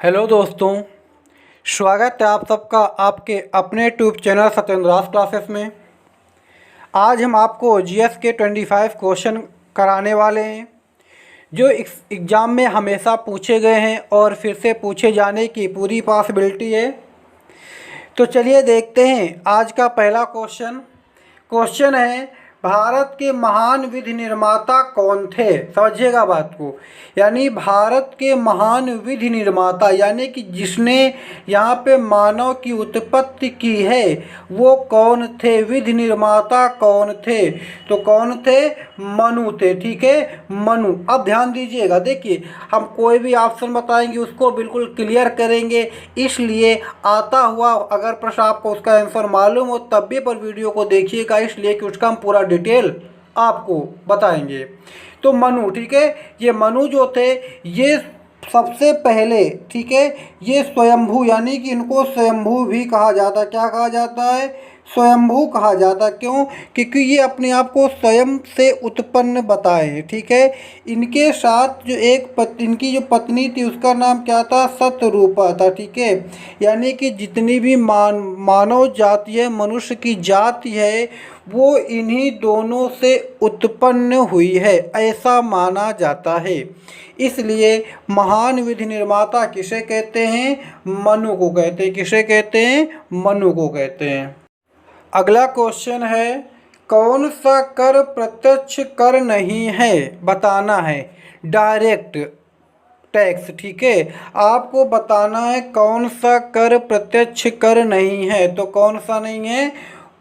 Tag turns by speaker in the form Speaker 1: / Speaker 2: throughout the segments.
Speaker 1: Hello दोस्तों, स्वागत है आप सबका आपके अपने यूट्यूब चैनल सत्येंद्र क्लासेस में। आज हम आपको जीएस के 25 क्वेश्चन कराने वाले हैं जो एग्ज़ाम में हमेशा पूछे गए हैं और फिर से पूछे जाने की पूरी पॉसिबिलिटी है। तो चलिए देखते हैं आज का पहला क्वेश्चन है, भारत के महान विधि निर्माता कौन थे। समझिएगा बात को, यानी भारत के महान विधि निर्माता यानी कि जिसने यहाँ पे मानव की उत्पत्ति की है वो कौन थे, विधि निर्माता कौन थे। तो कौन थे? मनु थे। ठीक है, मनु। अब ध्यान दीजिएगा, देखिए हम कोई भी ऑप्शन बताएंगे उसको बिल्कुल क्लियर करेंगे, इसलिए आता हुआ अगर प्रश्न आपको उसका आंसर मालूम हो तब भी पर वीडियो को देखिएगा, इसलिए कि उसका हम पूरा डिटेल आपको बताएंगे। तो मनु, ठीक है, ये मनु जो थे ये सबसे पहले, ठीक है, ये स्वयंभू यानी कि इनको स्वयंभू भी कहा जाता है। क्या कहा जाता है? स्वयंभू कहा जाता। क्यों? क्योंकि ये अपने आप को स्वयं से उत्पन्न बताए हैं। ठीक है, इनके साथ जो इनकी जो पत्नी थी उसका नाम क्या था? सतरूपा था। ठीक है, यानी कि जितनी भी मानव जाति है, मनुष्य की जाति है, वो इन्हीं दोनों से उत्पन्न हुई है, ऐसा माना जाता है। इसलिए महान विधि निर्माता किसे कहते हैं? मनु को कहते हैं। किसे कहते हैं? मनु को कहते हैं। अगला क्वेश्चन है, कौन सा कर प्रत्यक्ष कर नहीं है, बताना है। Direct tax. ठीक है, आपको बताना है कौन सा कर प्रत्यक्ष कर नहीं है। तो कौन सा नहीं है?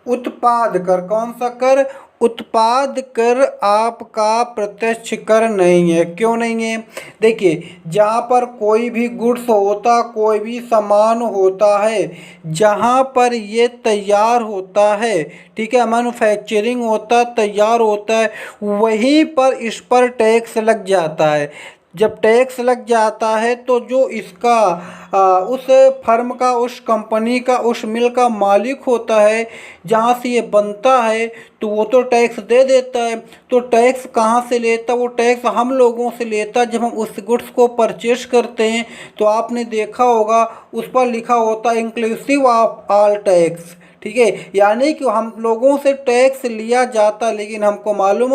Speaker 1: उत्पाद कर। कौन सा कर? उत्पाद कर आपका प्रत्यक्ष कर नहीं है। क्यों नहीं है? देखिए, जहाँ पर कोई भी गुड्स होता, कोई भी सामान होता है, जहाँ पर ये तैयार होता है, ठीक है, मैन्युफैक्चरिंग होता, तैयार होता है, वहीं पर इस पर टैक्स लग जाता है। जब टैक्स लग जाता है तो जो इसका उस फर्म का, उस कंपनी का, उस मिल का मालिक होता है, जहाँ से ये बनता है, तो वो तो टैक्स दे देता है। तो टैक्स कहाँ से लेता? वो टैक्स हम लोगों से लेता। जब हम उस गुड्स को परचेस करते हैं तो आपने देखा होगा उस पर लिखा होता है इंक्लूसिव ऑफ ऑल टैक्स। ठीक है, यानी कि हम लोगों से टैक्स लिया जाता लेकिन हमको मालूम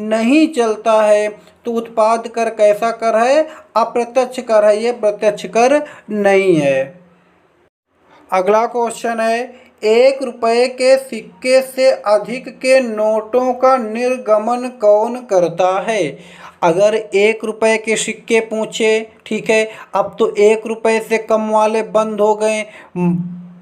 Speaker 1: नहीं चलता है। तो उत्पाद कर कैसा कर है? अप्रत्यक्ष कर है, ये प्रत्यक्ष कर नहीं है। अगला क्वेश्चन है, 1 रुपये के सिक्के से अधिक के नोटों का निर्गमन कौन करता है। अगर 1 रुपये के सिक्के पूछे, ठीक है, अब तो 1 रुपये से कम वाले बंद हो गए।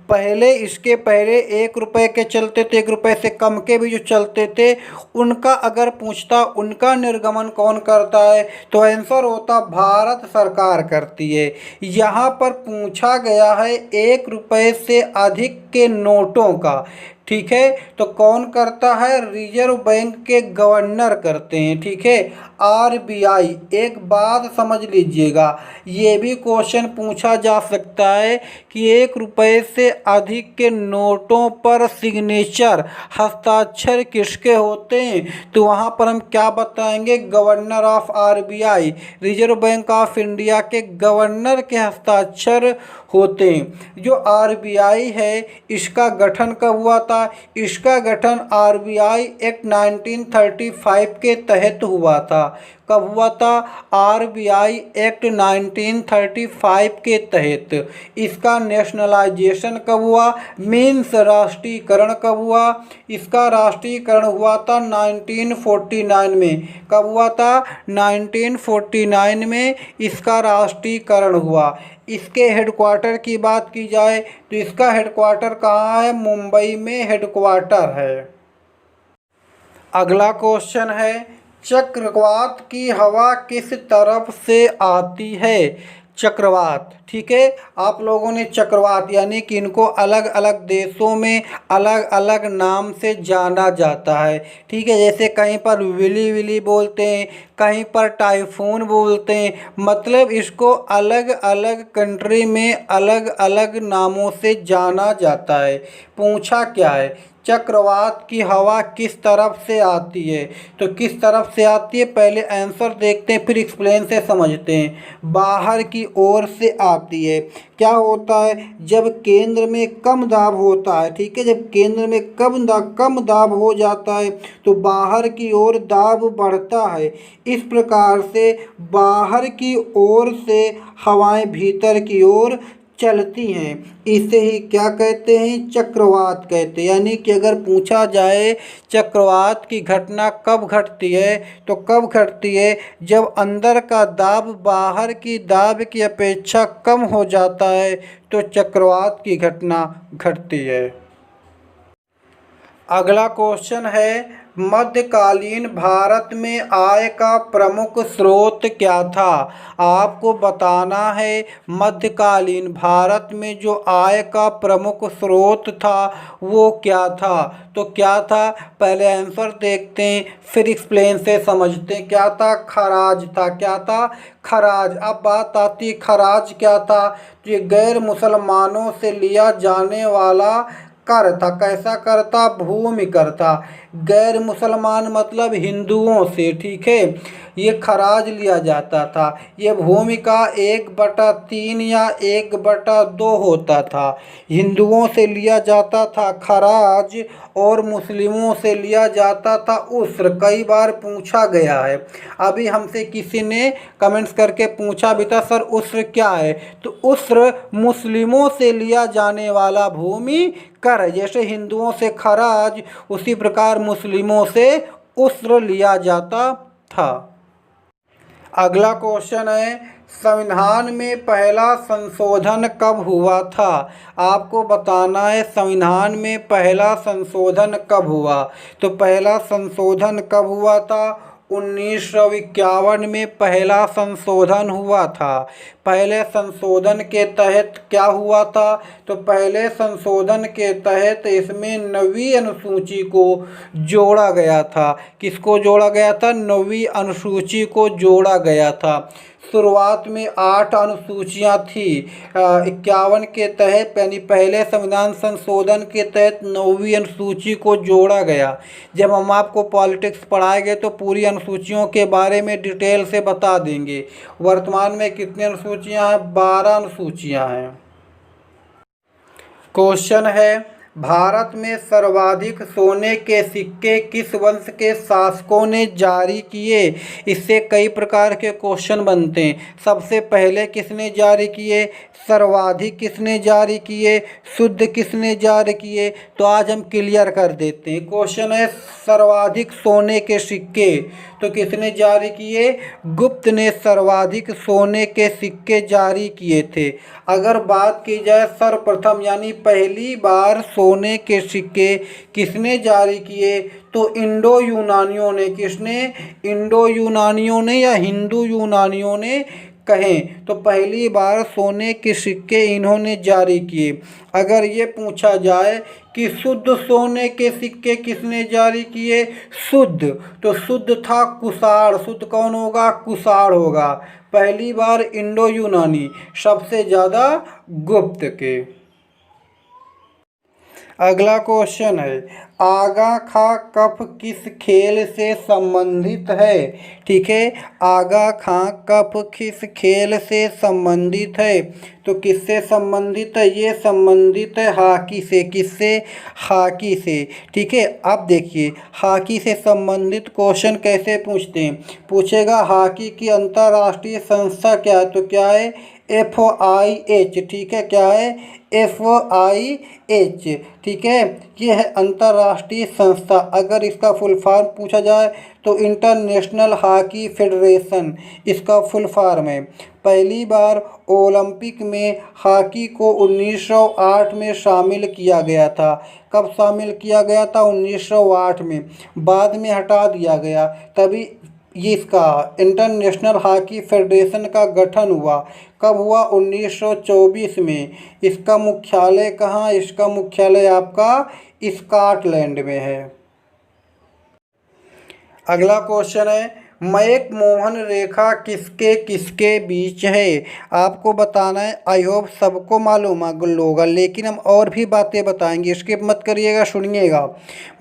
Speaker 1: पहले इसके पहले 1 रुपये के चलते थे, 1 रुपये से कम के भी जो चलते थे, उनका अगर पूछता उनका निर्गमन कौन करता है, तो आंसर होता भारत सरकार करती है। यहाँ पर पूछा गया है 1 रुपये से अधिक के नोटों का, ठीक है, तो कौन करता है? रिजर्व बैंक के गवर्नर करते हैं। ठीक है, आरबीआई। एक बात समझ लीजिएगा, ये भी क्वेश्चन पूछा जा सकता है कि 1 रुपये से अधिक के नोटों पर सिग्नेचर, हस्ताक्षर किसके होते हैं, तो वहाँ पर हम क्या बताएंगे? Governor of RBI, reserve bank of India के गवर्नर के हस्ताक्षर होते हैं। जो आरबीआई है इसका गठन कब हुआ था? इसका गठन आरबीआई एक्ट 1935 के तहत हुआ था। कब हुआ था? आरबीआई एक्ट 1935 के तहत। इसका नेशनलाइजेशन कब हुआ? मीन्स राष्ट्रीयकरण कब हुआ? इसका राष्ट्रीयकरण हुआ था 1949 में। कब हुआ था? 1949 में इसका राष्ट्रीयकरण हुआ। इसके हेडक्वार्टर की बात की जाए तो इसका हेडक्वार्टर कहाँ है? मुंबई में हेडक्वार्टर है। अगला क्वेश्चन है, चक्रवात की हवा किस तरफ से आती है? चक्रवात, ठीक है, आप लोगों ने चक्रवात यानी कि इनको अलग अलग देशों में अलग अलग नाम से जाना जाता है। ठीक है, जैसे कहीं पर विली विली बोलते हैं, कहीं पर टाइफून बोलते हैं, मतलब इसको अलग अलग कंट्री में अलग अलग नामों से जाना जाता है। पूछा क्या है? चक्रवात की हवा किस तरफ से आती है? तो किस तरफ से आती है, पहले आंसर देखते हैं फिर एक्सप्लेन से समझते हैं। बाहर की ओर से आती है। क्या होता है, जब केंद्र में कम दाब होता है, ठीक है, जब केंद्र में कम दाब हो जाता है तो बाहर की ओर दाब बढ़ता है। इस प्रकार से बाहर की ओर से हवाएं भीतर की ओर चलती हैं। इसे ही क्या कहते हैं, चक्रवात कहते हैं। यानी कि अगर पूछा जाए चक्रवात की घटना कब घटती है, तो कब घटती है, जब अंदर का दाब बाहर की दाब की अपेक्षा कम हो जाता है तो चक्रवात की घटना घटती है। अगला क्वेश्चन है, मध्यकालीन भारत में आय का प्रमुख स्रोत क्या था? आपको बताना है मध्यकालीन भारत में जो आय का प्रमुख स्रोत था वो क्या था। तो क्या था, पहले आंसर देखते हैं फिर एक्सप्लेन से समझते हैं। क्या था, खराज था। क्या था, खराज। अब बात आती है खराज क्या था, तो ये गैर मुसलमानों से लिया जाने वाला कर था। कैसा कर था, भूमि कर था। गैर मुसलमान मतलब हिंदुओं से, ठीक है, ये खराज लिया जाता था। ये भूमि का 1/3 या 1/2 होता था। हिंदुओं से लिया जाता था खराज और मुस्लिमों से लिया जाता था उस्र। कई बार पूछा गया है। अभी हमसे किसी ने कमेंट्स करके पूछा भी था, सर उस्र क्या है? तो उस्र मुस्लिमों से लिया जाने वाला भूमि कर। जैसे हिंदुओं से खराज, उसी प्रकार मुस्लिमों से उस्र लिया जाता था। अगला क्वेश्चन है, संविधान में पहला संशोधन कब हुआ था? आपको बताना है संविधान में पहला संशोधन कब हुआ। तो पहला संशोधन कब हुआ था, 1951 में पहला संशोधन हुआ था। पहले संशोधन के तहत क्या हुआ था, तो पहले संशोधन के तहत इसमें 9वीं अनुसूची को जोड़ा गया था। किसको जोड़ा गया था, 9वीं अनुसूची को जोड़ा गया था। शुरुआत में 8 अनुसूचियाँ थी 51 के तहत, यानी पहले संविधान संशोधन के तहत 9वीं अनुसूची को जोड़ा गया। जब हम आपको पॉलिटिक्स पढ़ाएंगे तो पूरी अनुसूचियों के बारे में डिटेल से बता देंगे। वर्तमान में कितनी अनुसूचियाँ हैं, 12 अनुसूचियाँ हैं। क्वेश्चन है, भारत में सर्वाधिक सोने के सिक्के किस वंश के शासकों ने जारी किए? इससे कई प्रकार के क्वेश्चन बनते हैं। सबसे पहले किसने जारी किए, सर्वाधिक किसने जारी किए, शुद्ध किसने जारी किए? तो आज हम क्लियर कर देते हैं। क्वेश्चन है, सर्वाधिक सोने के सिक्के तो किसने जारी किए, गुप्त ने सर्वाधिक सोने के सिक्के जारी किए थे। अगर बात की जाए सर्वप्रथम यानी पहली बार सोने के सिक्के किसने जारी किए, तो इंडो यूनानियों ने। किसने, इंडो यूनानियों ने या हिंदू यूनानियों ने कहें तो पहली बार सोने के सिक्के इन्होंने जारी किए। अगर ये पूछा जाए कि शुद्ध सोने के सिक्के किसने जारी किए, शुद्ध, तो शुद्ध था कुषाण। शुद्ध कौन होगा, कुषाण होगा। पहली बार इंडो यूनानी, सबसे ज़्यादा गुप्त के। अगला क्वेश्चन है, आगा खा कफ किस खेल से संबंधित है? ठीक है, आगा खा कफ किस खेल से संबंधित है? तो किससे संबंधित है, ये संबंधित है हॉकी से। किससे, हॉकी से। ठीक है, अब देखिए हॉकी से संबंधित क्वेश्चन कैसे पूछते हैं। पूछेगा हॉकी की अंतर्राष्ट्रीय संस्था क्या है, तो क्या है, FIH। ठीक है, क्या है, FIH। ठीक है, ये है अंतर्राष्ट्रीय संस्था। अगर इसका फुल फॉर्म पूछा जाए तो इंटरनेशनल हॉकी फेडरेशन इसका फुल फॉर्म है। पहली बार ओलंपिक में हॉकी को 1908 में शामिल किया गया था। कब शामिल किया गया था, 1908 में। बाद में हटा दिया गया, तभी ये इसका इंटरनेशनल हॉकी फेडरेशन का गठन हुआ। कब हुआ, 1924 में। इसका मुख्यालय कहाँ, इसका मुख्यालय आपका स्कॉटलैंड में है। अगला क्वेश्चन है, मैकमोहन रेखा किसके किसके बीच है? आपको बताना है। आई होप सबको मालूम होगा, लेकिन हम और भी बातें बताएंगे, स्किप मत करिएगा, सुनिएगा।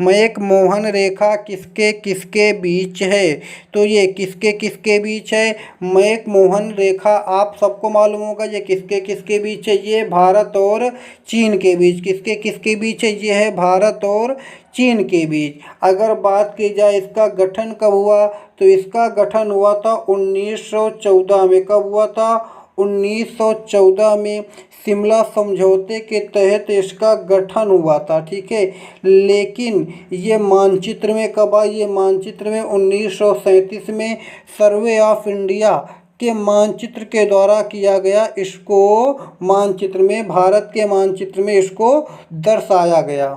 Speaker 1: मैकमोहन रेखा किसके किसके बीच है? तो ये किसके किसके बीच है? मैकमोहन रेखा आप सबको मालूम होगा ये किसके किसके बीच है? ये भारत और चीन के बीच। किसके किसके बीच है? ये है भारत और चीन के बीच। अगर बात की जाए इसका गठन कब हुआ, तो इसका गठन हुआ था 1914 में। कब हुआ था? 1914 में शिमला समझौते के तहत इसका गठन हुआ था, ठीक है। लेकिन ये मानचित्र में कब आया? ये मानचित्र में 1937 में सर्वे ऑफ इंडिया के मानचित्र के द्वारा किया गया। इसको मानचित्र में, भारत के मानचित्र में इसको दर्शाया गया।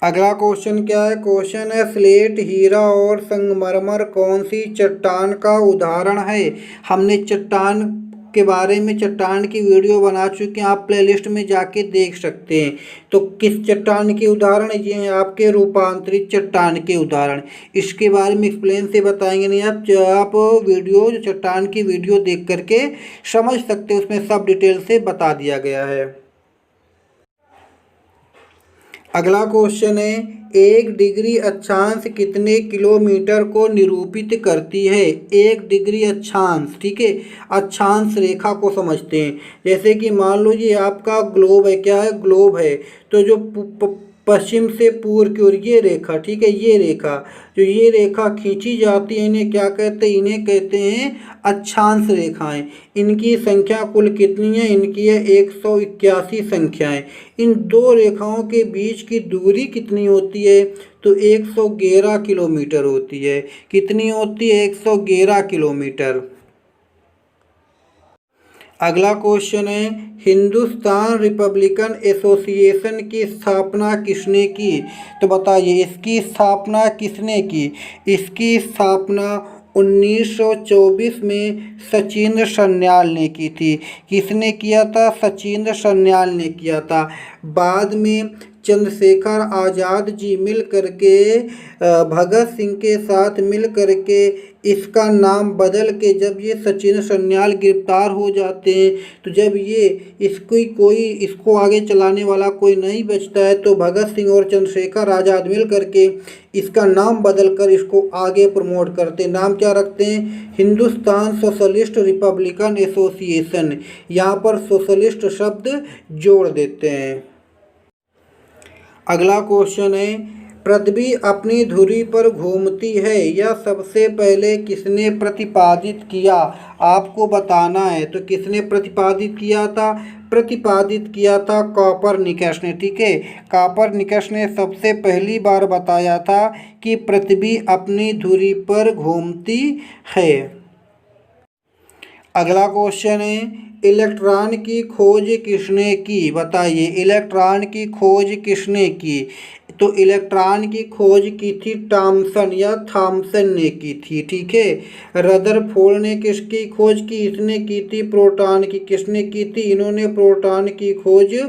Speaker 1: अगला क्वेश्चन क्या है? क्वेश्चन है स्लेट, हीरा और संगमरमर कौन सी चट्टान का उदाहरण है? हमने चट्टान के बारे में, चट्टान की वीडियो बना चुके हैं, आप प्लेलिस्ट में जाके देख सकते हैं। तो किस चट्टान के उदाहरण? ये हैं आपके रूपांतरित चट्टान के उदाहरण। इसके बारे में एक्सप्लेन से बताएंगे नहीं, आप वीडियो, जो चट्टान की वीडियो देख करके समझ सकते हैं, उसमें सब डिटेल से बता दिया गया है। अगला क्वेश्चन है 1 डिग्री अक्षांश कितने किलोमीटर को निरूपित करती है? 1 डिग्री अक्षांश, ठीक है। अक्षांश रेखा को समझते हैं। जैसे कि मान लो ये आपका ग्लोब है। क्या है? ग्लोब है। तो जो पश्चिम से पूर्व की ओर ये रेखा, ठीक है, ये रेखा, जो ये रेखा खींची जाती है, इन्हें क्या कहते हैं? इन्हें कहते हैं अक्षांश रेखाएं। इनकी संख्या कुल कितनी है? इनकी है 181 संख्याएं। इन दो रेखाओं के बीच की दूरी कितनी होती है? तो 111 किलोमीटर होती है। कितनी होती है? 111 किलोमीटर। अगला क्वेश्चन है हिंदुस्तान रिपब्लिकन एसोसिएशन की स्थापना किसने की? तो बताइए इसकी स्थापना किसने की? इसकी स्थापना 1924 में सचिंद्र सन्याल ने की थी। किसने किया था? सचिंद्र सन्याल ने किया था। बाद में चंद्रशेखर आज़ाद जी मिल करके, भगत सिंह के साथ मिल करके इसका नाम बदल के, जब ये सचिंद्र सन्याल गिरफ्तार हो जाते हैं, तो जब ये इसको आगे चलाने वाला कोई नहीं बचता है, तो भगत सिंह और चंद्रशेखर आज़ाद मिल करके इसका नाम बदल कर इसको आगे प्रमोट करते। नाम क्या रखते हैं? Hindustan socialist Republican association. यहाँ पर सोशलिस्ट शब्द जोड़ देते हैं। अगला क्वेश्चन है पृथ्वी अपनी धुरी पर घूमती है, यह सबसे पहले किसने प्रतिपादित किया? आपको बताना है। तो किसने प्रतिपादित किया था? प्रतिपादित किया था कोपरनिकस ने, ठीक है। कोपरनिकस ने सबसे पहली बार बताया था कि पृथ्वी अपनी धुरी पर घूमती है। अगला क्वेश्चन है इलेक्ट्रॉन की खोज किसने की? बताइए इलेक्ट्रॉन की खोज किसने की? तो इलेक्ट्रॉन की खोज की थी थॉमसन या थॉमसन ने की थी, ठीक है। रदरफोर्ड ने किसकी खोज की? इसने की थी प्रोटॉन की। किसने की थी? इन्होंने प्रोटॉन की खोज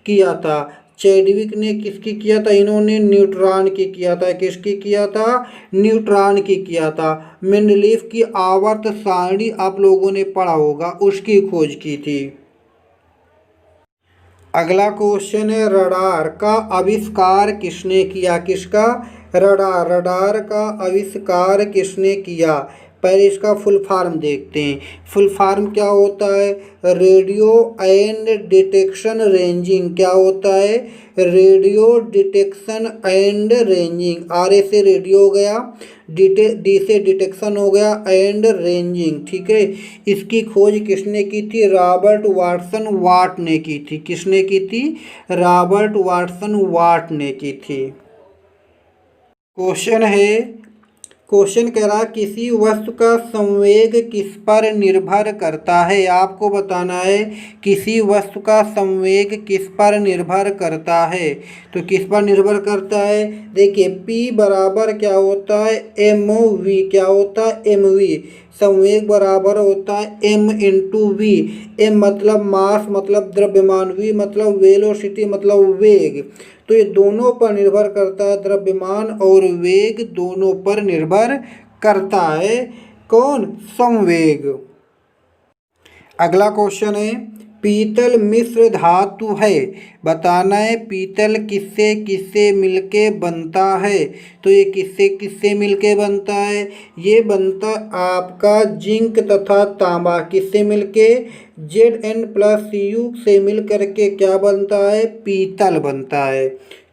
Speaker 1: किया था। चैडविक ने किसकी किया था? इन्होंने न्यूट्रॉन की किया था। किसकी किया था? न्यूट्रॉन की किया था। मेंडलीफ की आवर्त सारणी आप लोगों ने पढ़ा होगा, उसकी खोज की थी। अगला क्वेश्चन है रडार का आविष्कार किसने किया? किसका? रडार का आविष्कार किसने किया? पहले इसका फुल फॉर्म देखते हैं। फुल फॉर्म क्या होता है? Radio and detection ranging. क्या होता है? Radio detection and ranging. R से रेडियो हो गया, डी से डिटेक्शन हो गया, एंड रेंजिंग, ठीक है। इसकी खोज किसने की थी? रॉबर्ट वाटसन वाट ने की थी। किसने की थी? रॉबर्ट वाटसन वाट ने की थी। क्वेश्चन कह रहा किसी वस्तु का संवेग किस पर निर्भर करता है? आपको बताना है किसी वस्तु का संवेग किस पर निर्भर करता है। तो किस पर निर्भर करता है? देखिए P बराबर क्या होता है? mv। क्या होता है? mv। संवेग बराबर होता है m इंटू वी। m मतलब मास मतलब द्रव्यमान, v मतलब वेलोसिटी मतलब वेग। तो ये दोनों पर निर्भर करता है, द्रव्यमान और वेग दोनों पर निर्भर करता है? कौन? संवेग। अगला क्वेश्चन है, पीतल मिश्र धातु है, बताना है पीतल किससे किससे मिलके बनता है? तो ये किससे किससे मिलके बनता है? ये बनता आपका जिंक तथा तांबा किससे मिलके? Zn+Cu से मिल करके क्या बनता है? पीतल बनता है।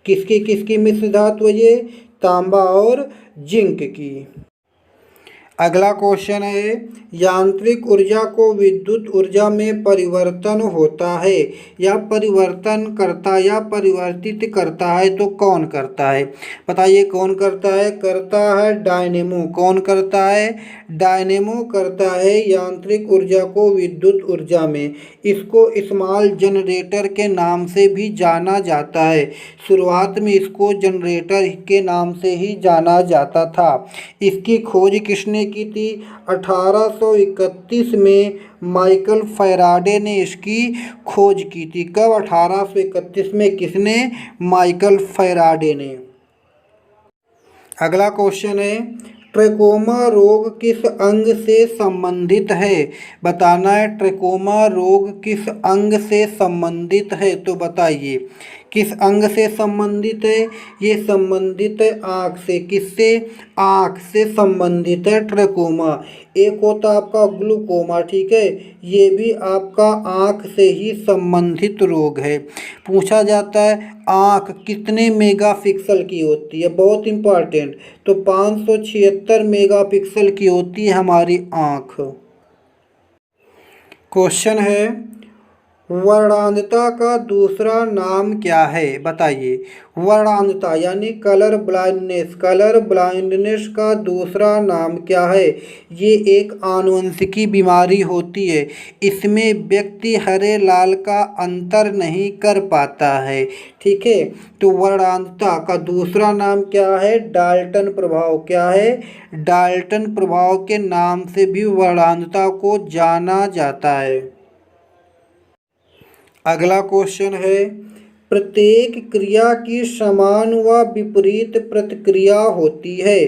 Speaker 1: किसकी किसकी मिश्र धातु है ये? तांबा और जिंक की। अगला क्वेश्चन है, यांत्रिक ऊर्जा को विद्युत ऊर्जा में परिवर्तन होता है या परिवर्तन करता या परिवर्तित करता है तो कौन करता है? बताइए कौन करता है? करता है डायनेमो। कौन करता है? डायनेमो करता है यांत्रिक ऊर्जा को विद्युत ऊर्जा में। इसको स्मॉल जनरेटर के नाम से भी जाना जाता है। शुरुआत में इसको जनरेटर के नाम से ही जाना जाता था। इसकी खोज किसने की थी? 1831 में माइकल फैराडे ने इसकी खोज की थी। कब? 1831 में। किसने? माइकल फैराडे ने। अगला क्वेश्चन है, ट्रेकोमा रोग किस अंग से संबंधित है? बताना है ट्रेकोमा रोग किस अंग से संबंधित है? तो बताइए किस अंग से संबंधित है? ये संबंधित है आँख से। किससे? आँख से संबंधित है ट्रेकोमा। एक होता आपका ग्लूकोमा, ठीक है, ये भी आपका आँख से ही संबंधित रोग है। पूछा जाता है आँख कितने मेगापिक्सल की होती है? बहुत इंपॉर्टेंट। तो 576 मेगापिक्सल की होती है हमारी आँख। क्वेश्चन है, वर्णांधता का दूसरा नाम क्या है? बताइए। वर्णांधता यानी कलर ब्लाइंडनेस, कलर ब्लाइंडनेस का दूसरा नाम क्या है? ये एक आनुवंशिकी बीमारी होती है। इसमें व्यक्ति हरे लाल का अंतर नहीं कर पाता है, ठीक है। तो वर्णांधता का दूसरा नाम क्या है? डाल्टन प्रभाव। क्या है? डाल्टन प्रभाव के नाम से भी वर्णांधता को जाना जाता है। अगला क्वेश्चन है, प्रत्येक क्रिया की समान व विपरीत प्रतिक्रिया होती है,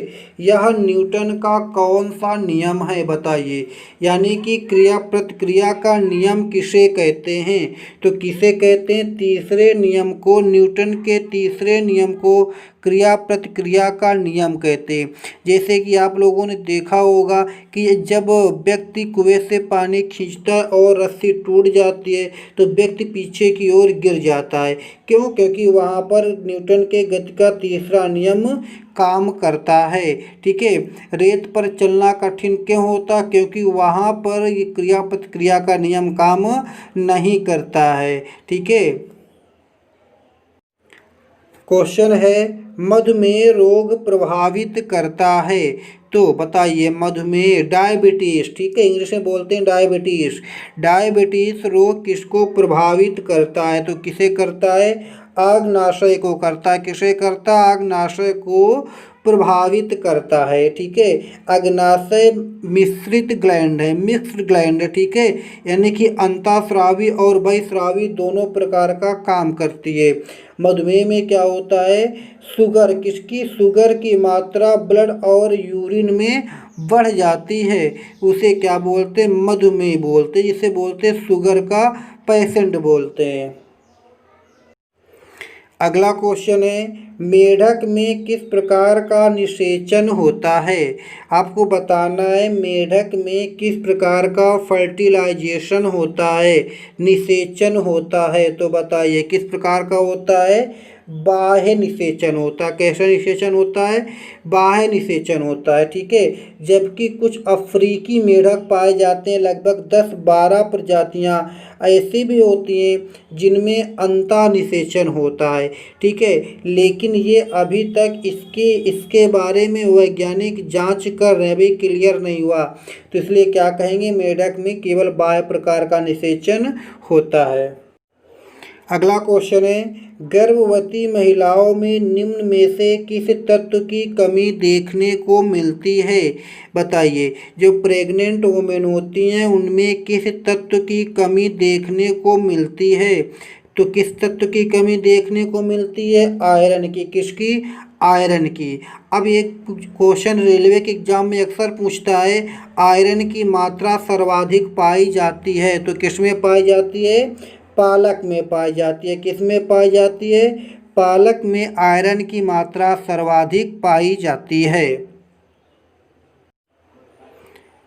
Speaker 1: यह न्यूटन का कौन सा नियम है? बताइए। यानी कि क्रिया प्रतिक्रिया का नियम किसे कहते हैं? तो किसे कहते हैं? तीसरे नियम को, न्यूटन के तीसरे नियम को क्रिया प्रतिक्रिया का नियम कहते हैं। जैसे कि आप लोगों ने देखा होगा कि जब व्यक्ति कुएं से पानी खींचता है और रस्सी टूट जाती है तो व्यक्ति पीछे की ओर गिर जाता है। क्यों? क्योंकि वहाँ पर न्यूटन के गति का तीसरा नियम काम करता है, ठीक है। रेत पर चलना कठिन क्यों होता? क्योंकि वहाँ पर ये क्रिया प्रतिक्रिया का नियम काम नहीं करता है, ठीक है। क्वेश्चन है, मधुमेह रोग प्रभावित करता है, तो बताइए। मधुमेह, डायबिटीज, ठीक है, इंग्लिश में बोलते हैं डायबिटीज। डायबिटीज रोग किसको प्रभावित करता है? तो किसे करता है? अग्नाशय को करता है। किसे करता है? अग्नाशय को प्रभावित करता है, ठीक है। अग्नाशय मिश्रित ग्लैंड है, मिक्स्ड ग्लैंड है, ठीक है। यानी कि अंतःस्रावी और बहिःस्रावी दोनों प्रकार का काम करती है। मधुमेह में क्या होता है? शुगर, किसकी? शुगर की मात्रा ब्लड और यूरिन में बढ़ जाती है। उसे क्या बोलते हैं? मधुमेह बोलते हैं, जिसे बोलते हैं शुगर का पेशेंट बोलते हैं। अगला क्वेश्चन है, मेढक में किस प्रकार का निषेचन होता है? आपको बताना है मेढक में किस प्रकार का फर्टिलाइजेशन होता है, निषेचन होता है। तो बताइए किस प्रकार का होता है? बाह्य निषेचन होता है। कैसा निषेचन होता है? बाह्य निषेचन होता है, ठीक है। जबकि कुछ अफ्रीकी मेढक पाए जाते हैं, लगभग 10-12 प्रजातियां ऐसी भी होती हैं जिनमें अंतः निषेचन होता है, ठीक है। लेकिन ये अभी तक इसके बारे में वैज्ञानिक जांच कर रहे हैं, अभी क्लियर नहीं हुआ। तो इसलिए क्या कहेंगे? मेढक में केवल बाह्य प्रकार का निषेचन होता है। अगला क्वेश्चन है, गर्भवती महिलाओं में निम्न में से किस तत्व की कमी देखने को मिलती है? बताइए। जो प्रेग्नेंट वुमेन होती हैं उनमें किस तत्व की कमी देखने को मिलती है? तो किस तत्व की कमी देखने को मिलती है? आयरन की। किसकी? आयरन की। अब एक क्वेश्चन रेलवे के एग्जाम में अक्सर पूछता है, आयरन की मात्रा सर्वाधिक पाई जाती है, तो किस में पाई जाती है? पालक में पाई जाती है। किस में पाई जाती है? पालक में आयरन की मात्रा सर्वाधिक पाई जाती है।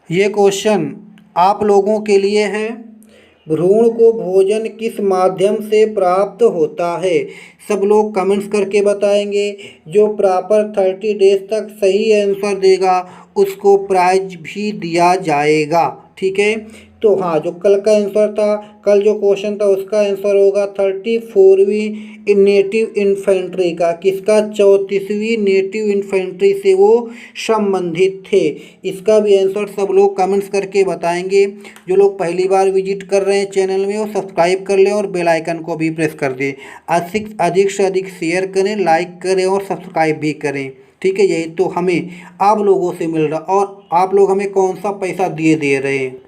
Speaker 1: ये क्वेश्चन आप लोगों के लिए है। भ्रूण को भोजन किस माध्यम से प्राप्त होता है? सब लोग कमेंट्स करके बताएंगे। जो प्रॉपर 30 डेज तक सही आंसर देगा उसको प्राइज भी दिया जाएगा। ठीक है, तो हाँ, जो कल का आंसर था, कल जो क्वेश्चन था उसका आंसर होगा 34वीं नेटिव इन्फेंट्री का। किसका? 34वीं नेटिव इन्फेंट्री से वो संबंधित थे। इसका भी आंसर सब लोग कमेंट्स करके बताएंगे। जो लोग पहली बार विजिट कर रहे हैं चैनल में वो सब्सक्राइब कर लें और बेल आइकन को भी प्रेस कर दें। अधिक से अधिक शेयर करें, लाइक करें और सब्सक्राइब भी करें। ठीक है, यही तो हमें आप लोगों से मिल रहा। और आप लोग हमें कौन सा पैसा दिए दे रहे हैं?